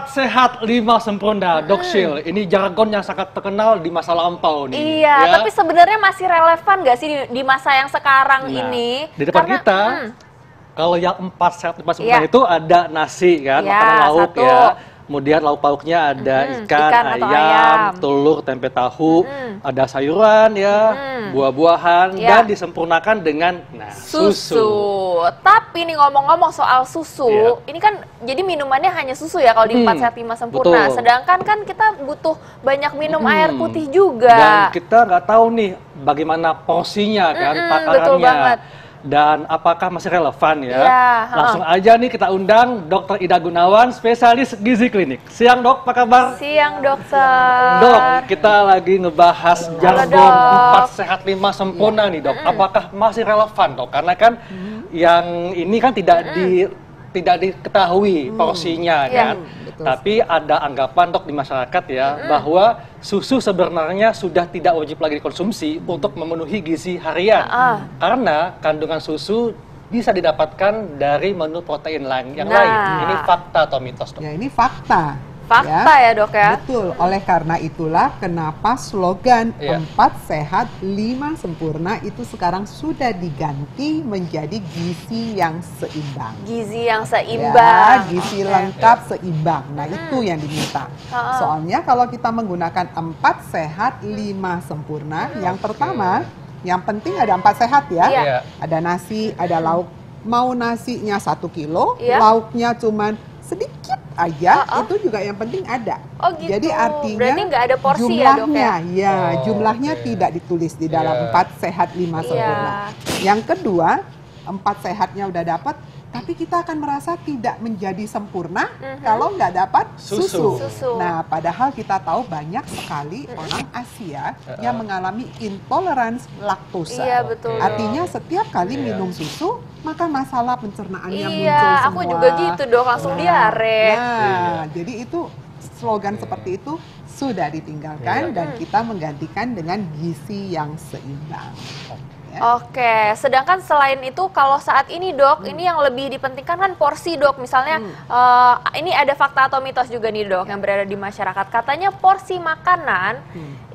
4 sehat 5 sempurna, Dok Syil. Ini jargon yang sangat terkenal di masa lampau nih. Iya, ya. tapi sebenarnya masih relevan nggak sih di masa yang sekarang ini? Di depan kita, kalau yang 4 sehat 5 sempurna itu ada nasi kan, makanan lauk ya. Kemudian lauk pauknya ada ikan, ayam, telur, tempe tahu, ada sayuran ya, buah-buahan, dan disempurnakan dengan susu. Tapi nih ngomong-ngomong soal susu, ini kan jadi minumannya hanya susu ya kalau di 4 sehat 5 sempurna. Betul. Sedangkan kan kita butuh banyak minum air putih juga. Dan kita nggak tahu nih bagaimana porsinya kan, takarannya. Betul banget. Dan apakah masih relevan ya? Langsung aja nih kita undang Dr. Ida Gunawan, spesialis gizi klinik. Siang Dok, apa kabar? Siang dokter. Dok, kita lagi ngebahas jargon 4 sehat 5 sempurna nih Dok. Apakah masih relevan Dok? Karena kan yang ini kan tidak diketahui porsinya kan. Tapi ada anggapan Dok di masyarakat ya bahwa susu sebenarnya sudah tidak wajib lagi dikonsumsi untuk memenuhi gizi harian. Karena kandungan susu bisa didapatkan dari menu protein yang lain. Ini fakta atau mitos Dok? Ya ini fakta. Fakta ya Dok ya? Betul, oleh karena itulah kenapa slogan 4 sehat 5 sempurna itu sekarang sudah diganti menjadi gizi yang seimbang. Gizi yang seimbang. Ya, gizi lengkap seimbang. Nah itu yang diminta. Soalnya kalau kita menggunakan 4 sehat 5 sempurna, yang pertama, yang penting ada 4 sehat ya. Ada nasi, ada lauk. Mau nasinya 1 kilo, lauknya cuman sedikit aja, itu juga yang penting ada. Gitu. Jadi artinya berarti nggak ada porsi jumlahnya, ya Dok ya? Jumlahnya tidak ditulis di dalam 4 sehat 5 sempurna. Yang kedua, 4 sehatnya udah dapat, tapi kita akan merasa tidak menjadi sempurna kalau nggak dapat susu. Nah, padahal kita tahu banyak sekali orang Asia yang mengalami intoleransi laktosa. Iya, betul. Artinya setiap kali minum susu, maka masalah pencernaannya muncul Iya, semua. aku juga gitu dong, langsung diare. Nah, jadi itu slogan seperti itu sudah ditinggalkan dan kita menggantikan dengan gizi yang seimbang. Oke, sedangkan selain itu kalau saat ini Dok, ini yang lebih dipentingkan kan porsi Dok. Misalnya ini ada fakta atau mitos juga nih Dok yang berada di masyarakat. Katanya porsi makanan,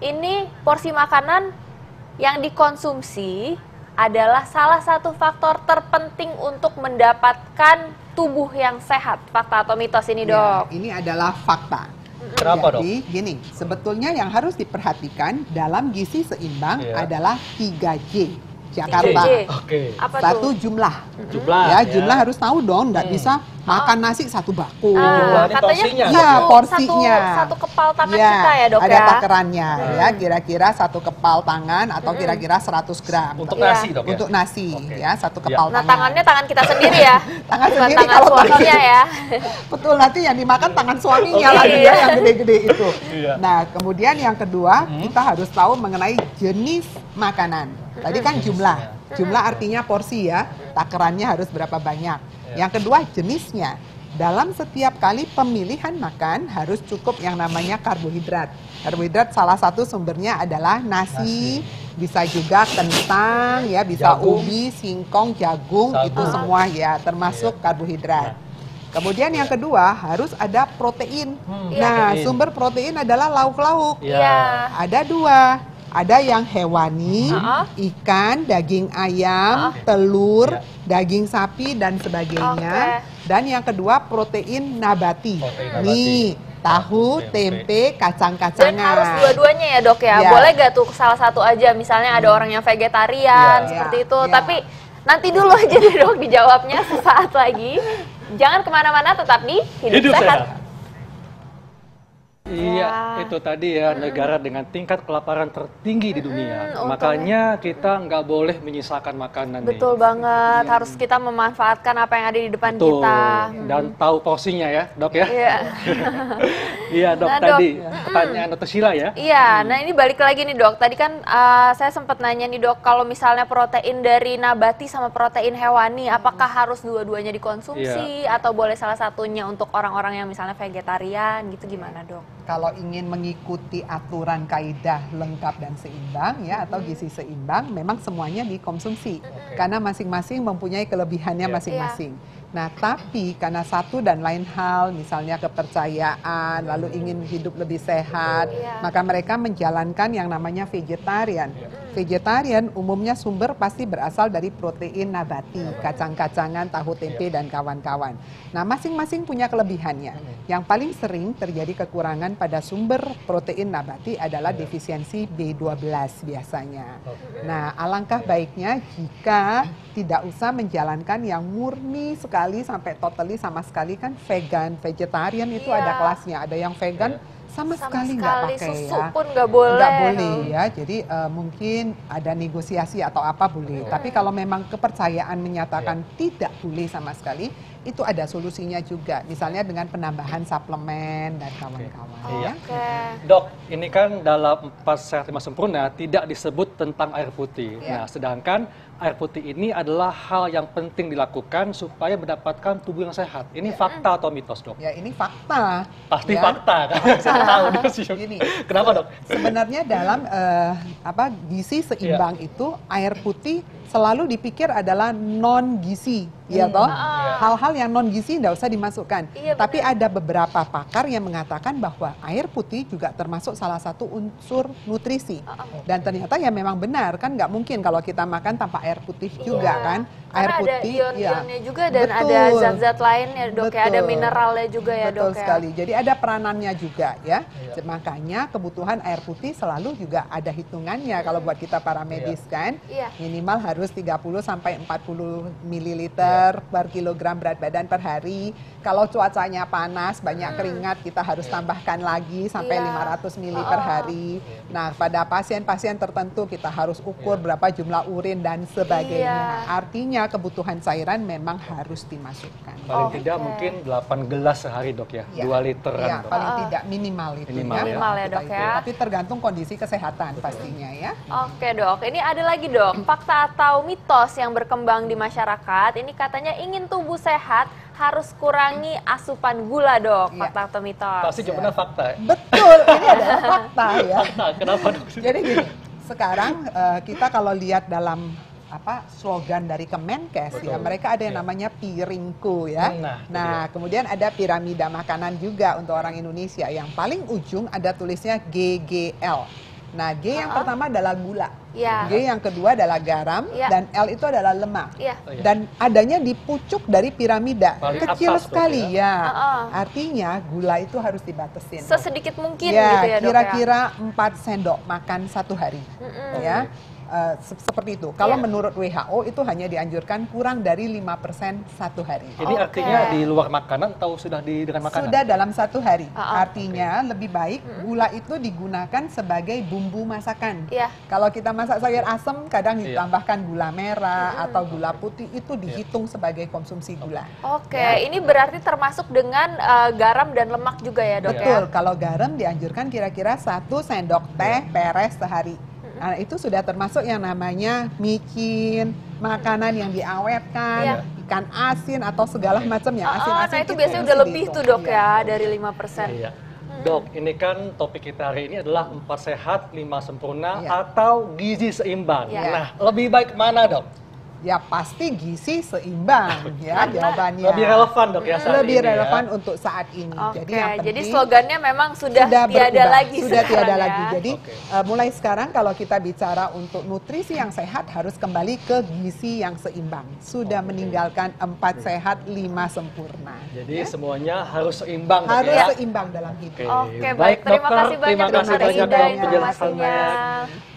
ini porsi makanan yang dikonsumsi adalah salah satu faktor terpenting untuk mendapatkan tubuh yang sehat. Fakta atau mitos ini Dok? Ya, ini adalah fakta. Kenapa Dok? Jadi gini, sebetulnya yang harus diperhatikan dalam gizi seimbang adalah 3J. Jakarta. 3J. Apa Satu tuh? jumlah. Jumlah. Jumlah harus tahu dong, nggak bisa makan nasi 1 bakul. Katanya porsinya. Satu kepal tangan kita ya Dok ada ya? takarannya ya, kira-kira 1 kepal tangan atau kira-kira 100 gram. Untuk nasi Dok ya? Untuk nasi ya, 1 kepal Nah tangan. tangannya tangan kita sendiri ya? Tangan bukan sendiri tangan kalau suaminya ya? Betul, nanti yang dimakan tangan suaminya lagi ya, yang gede-gede itu. Nah, kemudian yang kedua, kita harus tahu mengenai jenis makanan. Tadi kan jumlah. Jumlah artinya porsi ya, takarannya harus berapa banyak. Yang kedua, jenisnya. Dalam setiap kali pemilihan makan harus cukup yang namanya karbohidrat. Karbohidrat salah satu sumbernya adalah nasi. Bisa juga kentang ya, bisa ubi, singkong, jagung, itu semua ya, termasuk karbohidrat. Kemudian yang kedua harus ada protein. Nah, sumber protein adalah lauk-lauk. Ada 2. Ada yang hewani, ikan, daging ayam, telur, daging sapi, dan sebagainya. Dan yang kedua protein nabati. Nih, tahu, tempe, kacang-kacangan. Dan harus dua-duanya ya Dok ya? Boleh gak tuh salah satu aja? Misalnya ada orang yang vegetarian, seperti itu. Tapi nanti dulu aja deh Dok dijawabnya sesaat lagi. Jangan kemana-mana, tetap di Hidup Sehat. Iya, itu tadi ya, negara dengan tingkat kelaparan tertinggi di dunia. Makanya kita nggak boleh menyisakan makanan. Betul banget, harus kita memanfaatkan apa yang ada di depan kita. Dan tahu porsinya ya, Dok ya? Iya. Iya Dok, tadi pertanyaan Dr. Sheila ya? Iya, nah ini balik lagi nih Dok. Tadi kan saya sempat nanya nih Dok, kalau misalnya protein dari nabati sama protein hewani, apakah harus dua-duanya dikonsumsi atau boleh salah satunya untuk orang-orang yang misalnya vegetarian gitu, gimana Dok? Kalau ingin mengikuti aturan kaidah lengkap dan seimbang ya, atau gizi seimbang, memang semuanya dikonsumsi karena masing-masing mempunyai kelebihannya masing-masing. Nah, tapi karena satu dan lain hal, misalnya kepercayaan, lalu ingin hidup lebih sehat, maka mereka menjalankan yang namanya vegetarian. Vegetarian umumnya sumber pasti berasal dari protein nabati, kacang-kacangan, tahu tempe, dan kawan-kawan. Nah, masing-masing punya kelebihannya. Yang paling sering terjadi kekurangan pada sumber protein nabati adalah defisiensi B12 biasanya. Nah, alangkah baiknya jika tidak usah menjalankan yang murni sekali sampai totally sama sekali kan vegan, vegetarian itu ada kelasnya. Ada yang vegan sama sekali nggak pakai susu ya. pun nggak boleh. Nggak boleh ya. Jadi mungkin ada negosiasi atau apa boleh. Tapi kalau memang kepercayaan menyatakan tidak boleh sama sekali, itu ada solusinya juga. Misalnya dengan penambahan suplemen dan kawan-kawan. Ya. Dok, ini kan dalam 4 Sehat 5 Sempurna tidak disebut tentang air putih. Nah, sedangkan air putih ini adalah hal yang penting dilakukan supaya mendapatkan tubuh yang sehat. Ini fakta atau mitos, Dok? Ya, ini fakta. Pasti fakta kan? Saya tahu Gini, kenapa, Dok? Sebenarnya dalam gizi seimbang itu air putih selalu dipikir adalah non gizi, ya toh. Hal-hal yang non gizi tidak usah dimasukkan. Tapi ada beberapa pakar yang mengatakan bahwa air putih juga termasuk salah satu unsur nutrisi. Dan ternyata ya memang benar kan, nggak mungkin kalau kita makan tanpa air putih juga kan. Air putih ada ion-ionnya juga dan ada zat-zat lainnya, Dok. Ya, ada mineralnya juga ya, Dok. Betul sekali. Jadi ada peranannya juga ya. Makanya kebutuhan air putih selalu juga ada hitungannya kalau buat kita para medis kan. Minimal harus 30 sampai 40 ml per kilogram berat badan per hari. Kalau cuacanya panas, banyak keringat, kita harus tambahkan lagi sampai 500 ml per hari. Nah, pada pasien-pasien tertentu kita harus ukur berapa jumlah urin dan sebagainya. Artinya kebutuhan cairan memang harus dimasukkan. Paling tidak mungkin 8 gelas sehari, Dok ya. 2 literan. Ya, paling tidak minimal itu minimal ya, Dok ya. Tapi tergantung kondisi kesehatan pastinya ya. Oke, Dok. Ini ada lagi, Dok. Fakta atau mitos yang berkembang di masyarakat. Ini katanya ingin tubuh sehat harus kurangi asupan gula, Dok. Fakta atau mitos? Pasti jawabannya fakta ya? Betul, ini adalah fakta ya. Kenapa, Dok? Jadi gini, sekarang kita kalau lihat dalam slogan dari Kemenkes ya, mereka ada yang namanya piringku ya. Nah, kemudian ada piramida makanan juga untuk orang Indonesia. Yang paling ujung ada tulisnya GGL. Nah, G yang pertama adalah gula, G yang kedua adalah garam, dan L itu adalah lemak. Dan adanya di pucuk dari piramida, paling kecil atas, sekali ya. Artinya gula itu harus dibatasin. Sesedikit mungkin ya, gitu ya, Dok. Kira-kira 4 sendok makan 1 hari. Ya. Seperti itu. Kalau menurut WHO itu hanya dianjurkan kurang dari 5% 1 hari. Ini artinya di luar makanan atau sudah dengan makanan? Sudah dalam 1 hari. Artinya lebih baik gula itu digunakan sebagai bumbu masakan. Kalau kita masak sayur asem kadang ditambahkan gula merah atau gula putih, itu dihitung sebagai konsumsi gula. Ini berarti termasuk dengan garam dan lemak juga ya, Dok? Betul. Kalau garam dianjurkan kira-kira 1 sendok teh peres sehari. Nah, itu sudah termasuk yang namanya micin, makanan yang diawetkan, ikan asin atau segala macam yang asin-asin. Nah, itu biasanya udah lebih tuh, Dok, ya, dari 5%. Dok, ini kan topik kita hari ini adalah 4 Sehat 5 Sempurna atau gizi seimbang. Nah, lebih baik mana, Dok? Ya pasti gizi seimbang ya jawabannya. Lebih relevan, Dok, ya saat lebih ini relevan ya. untuk saat ini. Jadi yang penting, jadi slogannya memang sudah tiada berubah, lagi sudah tiada ya. lagi. Jadi mulai sekarang kalau kita bicara untuk nutrisi yang sehat harus kembali ke gizi yang seimbang. Sudah meninggalkan 4 sehat 5 sempurna. Jadi semuanya harus seimbang, harus ya? seimbang dalam hidup. Baik. Terima kasih banyak, Terima kasih banyak, Dok, penjelasannya.